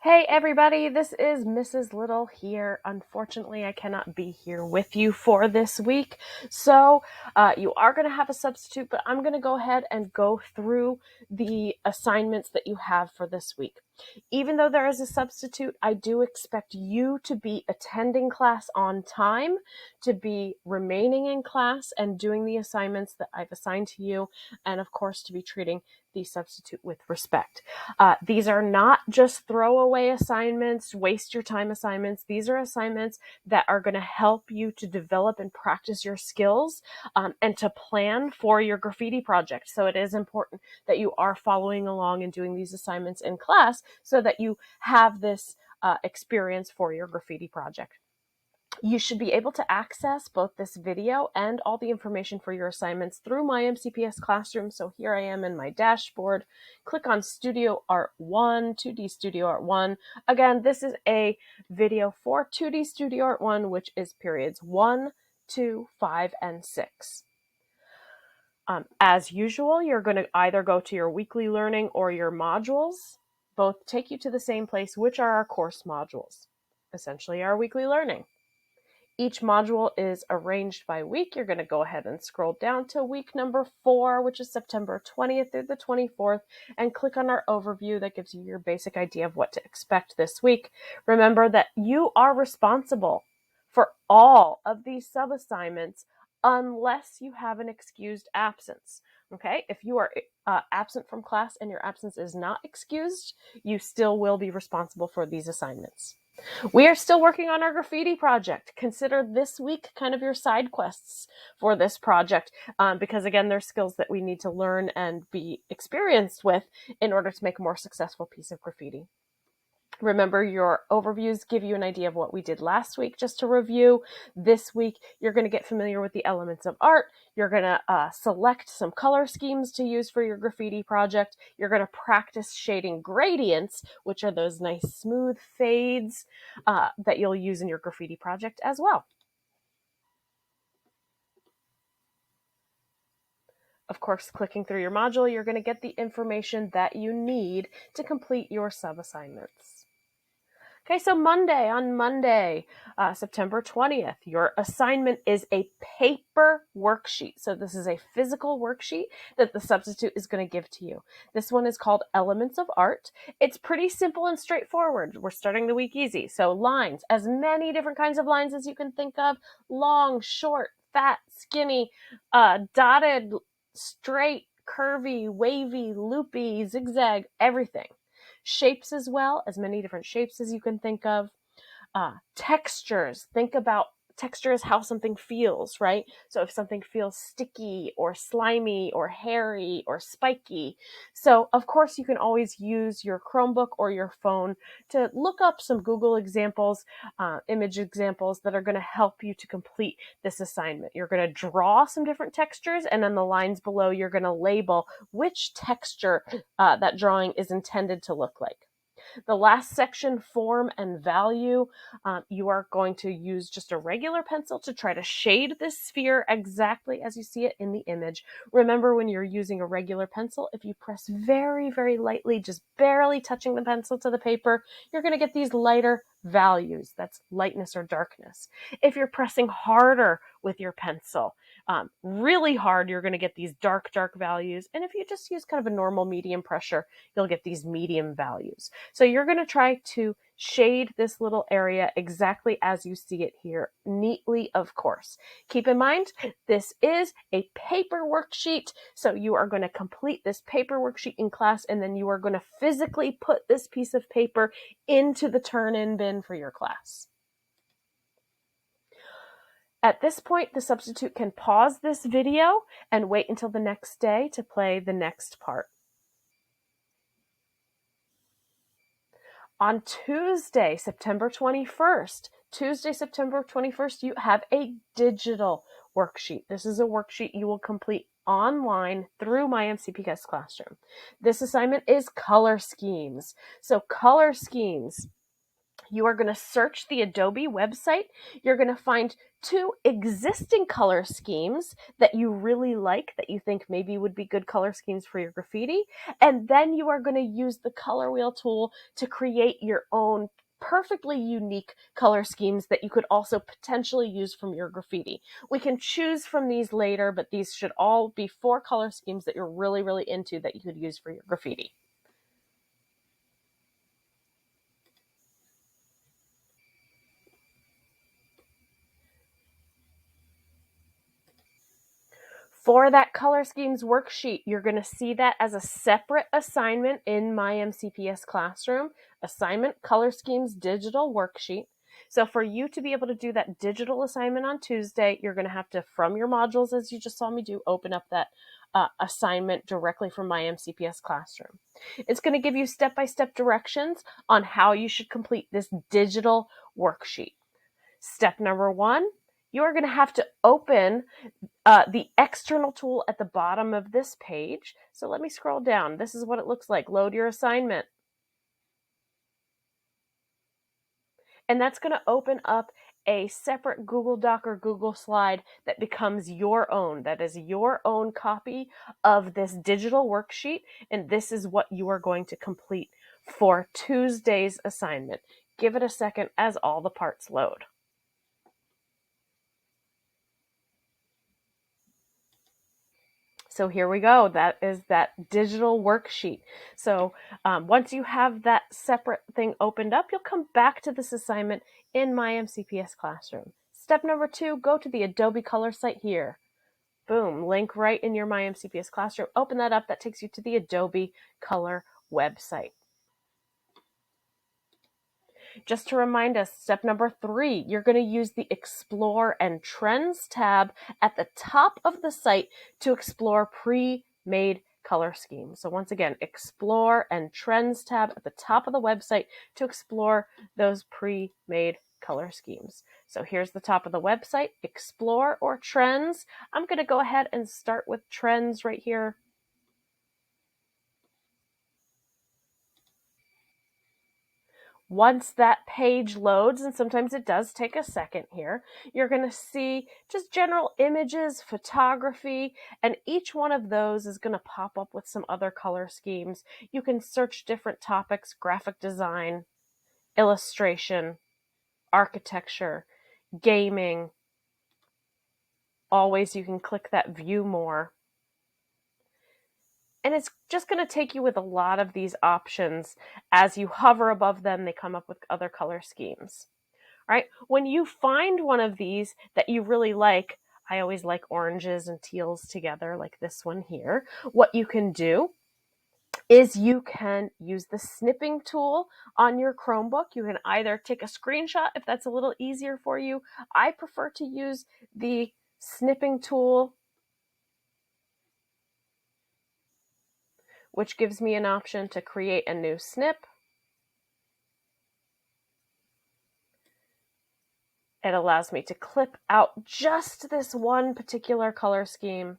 Hey everybody, this is Mrs. Little here. Unfortunately, I cannot be here with you for this week, so you are going to have a substitute, but I'm going to go ahead and go through the assignments that you have for this week. Even though there is a substitute, I do expect you to be attending class on time, to be remaining in class and doing the assignments that I've assigned to you, and of course to be treating the substitute with respect. These are not just throwaway assignments, waste your time assignments. These are assignments that are going to help you to develop and practice your skills and to plan for your graffiti project. So it is important that you are following along and doing these assignments in class so that you have this experience for your graffiti project. You should be able to access both this video and all the information for your assignments through my MCPS Classroom. So here I am in my dashboard. Click on Studio Art 1, 2D Studio Art 1. Again, this is a video for 2D Studio Art 1, which is periods 1, 2, 5, and 6. As usual, you're going to either go to your weekly learning or your modules. Both take you to the same place, which are our course modules, essentially our weekly learning. Each module is arranged by week. You're going to go ahead and scroll down to week number 4, which is September 20th through the 24th, and click on our overview that gives you your basic idea of what to expect this week. Remember that you are responsible for all of these sub-assignments unless you have an excused absence. Okay, if you are absent from class and your absence is not excused, you still will be responsible for these assignments. We are still working on our graffiti project. Consider this week kind of your side quests for this project because, again, there's skills that we need to learn and be experienced with in order to make a more successful piece of graffiti. Remember, your overviews give you an idea of what we did last week. Just to review, this week you're going to get familiar with the elements of art. You're going to select some color schemes to use for your graffiti project. You're going to practice shading gradients, which are those nice smooth fades that you'll use in your graffiti project as well. Of course, clicking through your module, you're going to get the information that you need to complete your sub-assignments. Okay, so on Monday, September 20th, your assignment is a paper worksheet. So this is a physical worksheet that the substitute is going to give to you. This one is called Elements of Art. It's pretty simple and straightforward. We're starting the week easy. So lines, as many different kinds of lines as you can think of: long, short, fat, skinny, dotted, straight, curvy, wavy, loopy, zigzag, everything. Shapes as well, as many different shapes as you can think of. Textures, think about texture is how something feels, right? So if something feels sticky or slimy or hairy or spiky. So of course you can always use your Chromebook or your phone to look up some Google examples, image examples that are going to help you to complete this assignment. You're going to draw some different textures, and then the lines below you're going to label which texture that drawing is intended to look like. The last section, form and value, you are going to use just a regular pencil to try to shade this sphere exactly as you see it in the image. Remember, when you're using a regular pencil, if you press very, very lightly, just barely touching the pencil to the paper, you're going to get these lighter values. That's lightness or darkness. If you're pressing harder with your pencil, really hard, you're going to get these dark values. And if you just use kind of a normal medium pressure, you'll get these medium values. So you're going to try to shade this little area exactly as you see it here, neatly, of course. Keep in mind, this is a paper worksheet, so you are going to complete this paper worksheet in class, and then you are going to physically put this piece of paper into the turn-in bin for your class. At this point, the substitute can pause this video and wait until the next day to play the next part. On Tuesday, September 21st, you have a digital worksheet. This is a worksheet you will complete online through my MCPS Classroom. This assignment is color schemes. So color schemes, You are going to search the Adobe website. You're going to find 2 existing color schemes that you really like, that you think maybe would be good color schemes for your graffiti. And then you are going to use the color wheel tool to create your own perfectly unique color schemes that you could also potentially use from your graffiti. We can choose from these later, but these should all be 4 color schemes that you're really, really into that you could use for your graffiti. For that color schemes worksheet, you're going to see that as a separate assignment in my MCPS classroom, assignment color schemes digital worksheet. So for you to be able to do that digital assignment on Tuesday, you're going to have to, from your modules, as you just saw me do, open up that assignment directly from my MCPS classroom. It's going to give you step-by-step directions on how you should complete this digital worksheet. Step number 1, you are going to have to open the external tool at the bottom of this page. So let me scroll down. This is what it looks like. Load your assignment. And that's going to open up a separate Google Doc or Google Slide that becomes your own. That is your own copy of this digital worksheet. And this is what you are going to complete for Tuesday's assignment. Give it a second as all the parts load. So here we go. That is that digital worksheet. So once you have that separate thing opened up, you'll come back to this assignment in my MCPS classroom. Step number 2, go to the Adobe Color site here. Boom, link right in your my MCPS classroom. Open that up. That takes you to the Adobe Color website. Just to remind us, step number 3, you're going to use the Explore and Trends tab at the top of the site to explore pre-made color schemes. So once again, Explore and Trends tab at the top of the website to explore those pre-made color schemes. So here's the top of the website, Explore or Trends. I'm going to go ahead and start with Trends right here. Once that page loads, and sometimes it does take a second here, you're going to see just general images, photography, and each one of those is going to pop up with some other color schemes. You can search different topics: graphic design, illustration, architecture, gaming. Always you can click that view more. And it's just going to take you with a lot of these options. As you hover above them, they come up with other color schemes. All right, when you find one of these that you really like, I always like oranges and teals together, like this one here. What you can do is you can use the snipping tool on your Chromebook. You can either take a screenshot if that's a little easier for you. I prefer to use the snipping tool, which gives me an option to create a new snip. It allows me to clip out just this one particular color scheme.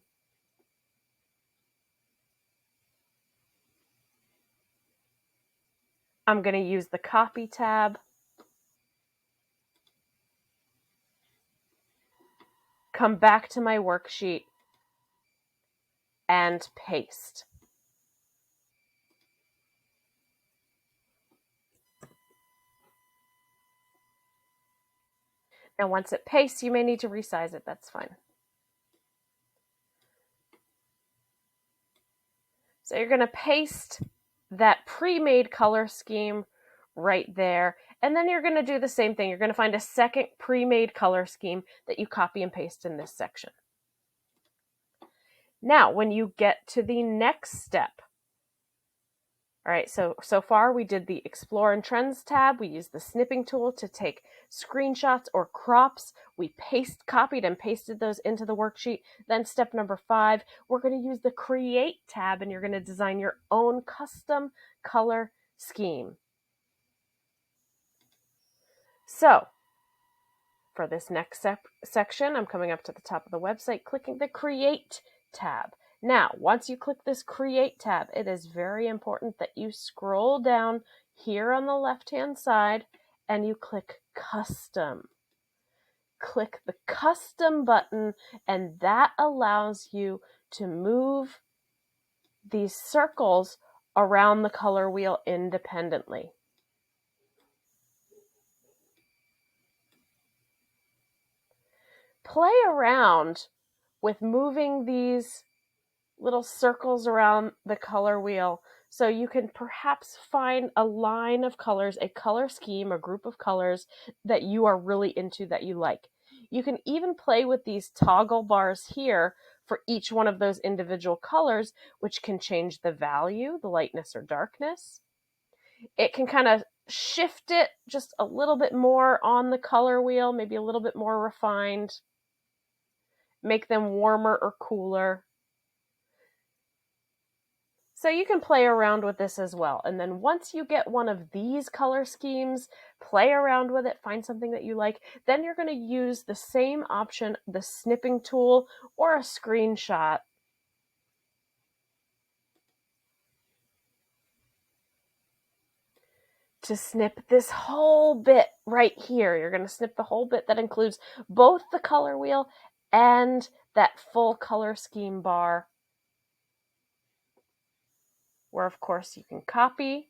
I'm going to use the Copy tab. Come back to my worksheet and paste. Now once it pastes, you may need to resize it. That's fine. So you're going to paste that pre-made color scheme right there. And then you're going to do the same thing. You're going to find a second pre-made color scheme that you copy and paste in this section. Now, when you get to the next step, all right, so far we did the Explore and Trends tab. We used the snipping tool to take screenshots or crops. We copied and pasted those into the worksheet. Then step number 5, we're going to use the Create tab, and you're going to design your own custom color scheme. So for this next section, I'm coming up to the top of the website, clicking the Create tab. Now, once you click this Create tab, it is very important that you scroll down here on the left-hand side and you click Custom. Click the Custom button, and that allows you to move these circles around the color wheel independently. Play around with moving these little circles around the color wheel so you can perhaps find a line of colors, a color scheme, a group of colors that you are really into, that you like. You can even play with these toggle bars here for each one of those individual colors, which can change the value, the lightness or darkness. It can kind of shift it just a little bit more on the color wheel, maybe a little bit more refined, make them warmer or cooler. So you can play around with this as well. And then once you get one of these color schemes, play around with it, find something that you like, then you're going to use the same option, the snipping tool or a screenshot, to snip this whole bit right here. You're going to snip the whole bit that includes both the color wheel and that full color scheme bar, where of course you can copy,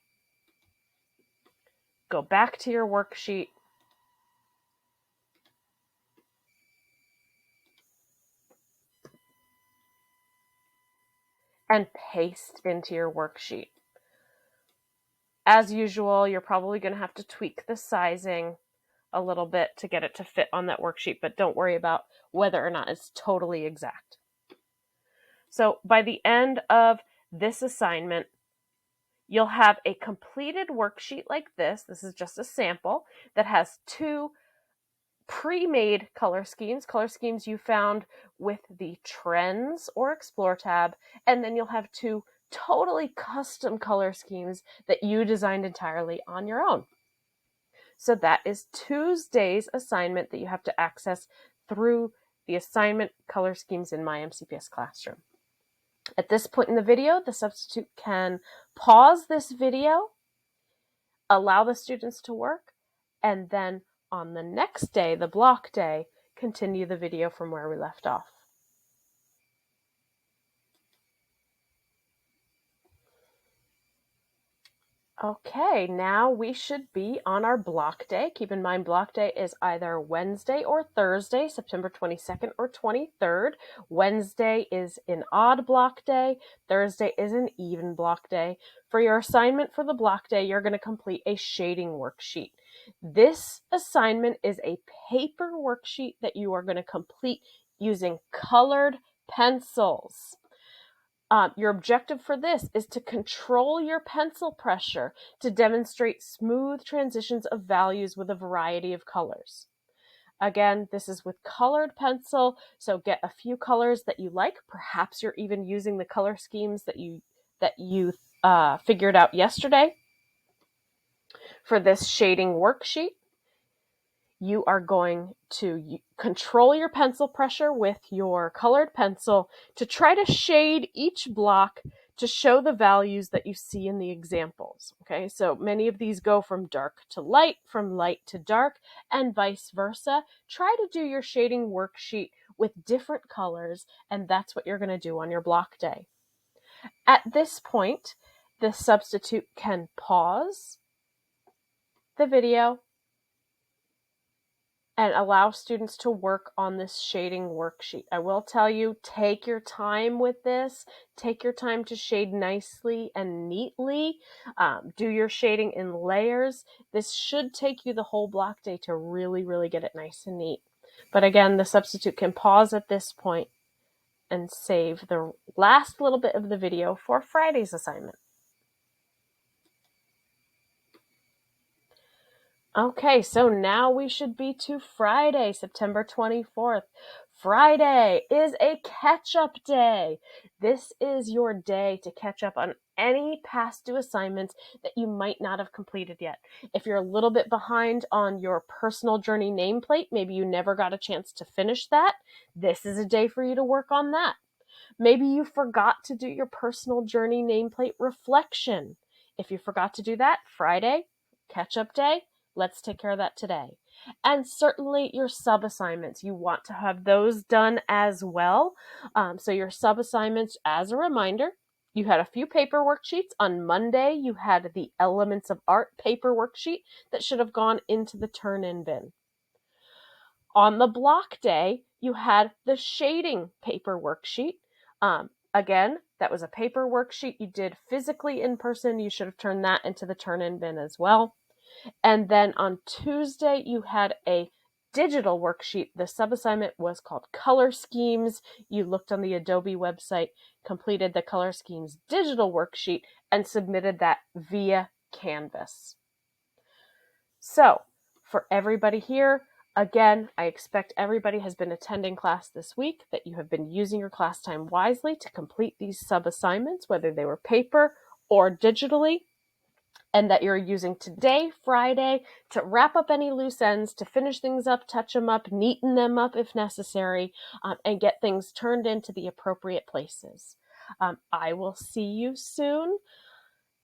go back to your worksheet, and paste into your worksheet. As usual, you're probably going to have to tweak the sizing a little bit to get it to fit on that worksheet, but don't worry about whether or not it's totally exact. So by the end of this assignment, you'll have a completed worksheet like this. This is just a sample that has 2 pre-made color schemes you found with the Trends or Explore tab, and then you'll have 2 totally custom color schemes that you designed entirely on your own. So that is Tuesday's assignment that you have to access through the assignment color schemes in My MCPS Classroom. At this point in the video, the substitute can pause this video, allow the students to work, and then on the next day, the block day, continue the video from where we left off. Okay, now we should be on our block day. Keep in mind, block day is either Wednesday or Thursday, September 22nd or 23rd. Wednesday is an odd block day. Thursday is an even block day. For your assignment for the block day, you're going to complete a shading worksheet. This assignment is a paper worksheet that you are going to complete using colored pencils. Your objective for this is to control your pencil pressure to demonstrate smooth transitions of values with a variety of colors. Again, this is with colored pencil, so get a few colors that you like. Perhaps you're even using the color schemes that you figured out yesterday for this shading worksheet. You are going to control your pencil pressure with your colored pencil to try to shade each block to show the values that you see in the examples. Okay, so many of these go from dark to light, from light to dark, and vice versa. Try to do your shading worksheet with different colors, and that's what you're going to do on your block day. At this point, the substitute can pause the video and allow students to work on this shading worksheet. I will tell you, take your time with this. Take your time to shade nicely and neatly. Do your shading in layers. This should take you the whole block day to really, really get it nice and neat. But again, the substitute can pause at this point and save the last little bit of the video for Friday's assignment. Okay, so now we should be to Friday, September 24th. Friday is a catch-up day. This is your day to catch up on any past due assignments that you might not have completed yet. If you're a little bit behind on your personal journey nameplate, maybe you never got a chance to finish that, this is a day for you to work on that. Maybe you forgot to do your personal journey nameplate reflection. If you forgot to do that, Friday, catch-up day, Let's take care of that today. And certainly your sub-assignments, you want to have those done as well. So your sub-assignments, as a reminder, you had a few paper worksheets. On Monday, you had the Elements of Art paper worksheet that should have gone into the turn-in bin. On the block day, you had the shading paper worksheet. Again, that was a paper worksheet you did physically in person. You should have turned that into the turn-in bin as well. And then on Tuesday, you had a digital worksheet. The sub-assignment was called Color Schemes. You looked on the Adobe website, completed the Color Schemes digital worksheet, and submitted that via Canvas. So, for everybody here, again, I expect everybody has been attending class this week, that you have been using your class time wisely to complete these sub-assignments, whether they were paper or digitally, and that you're using today, Friday, to wrap up any loose ends, to finish things up, touch them up, neaten them up if necessary, and get things turned into the appropriate places. I will see you soon,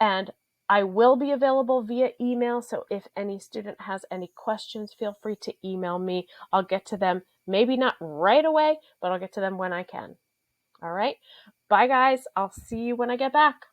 and I will be available via email, so if any student has any questions, feel free to email me. I'll get to them, maybe not right away, but I'll get to them when I can. All right? Bye, guys. I'll see you when I get back.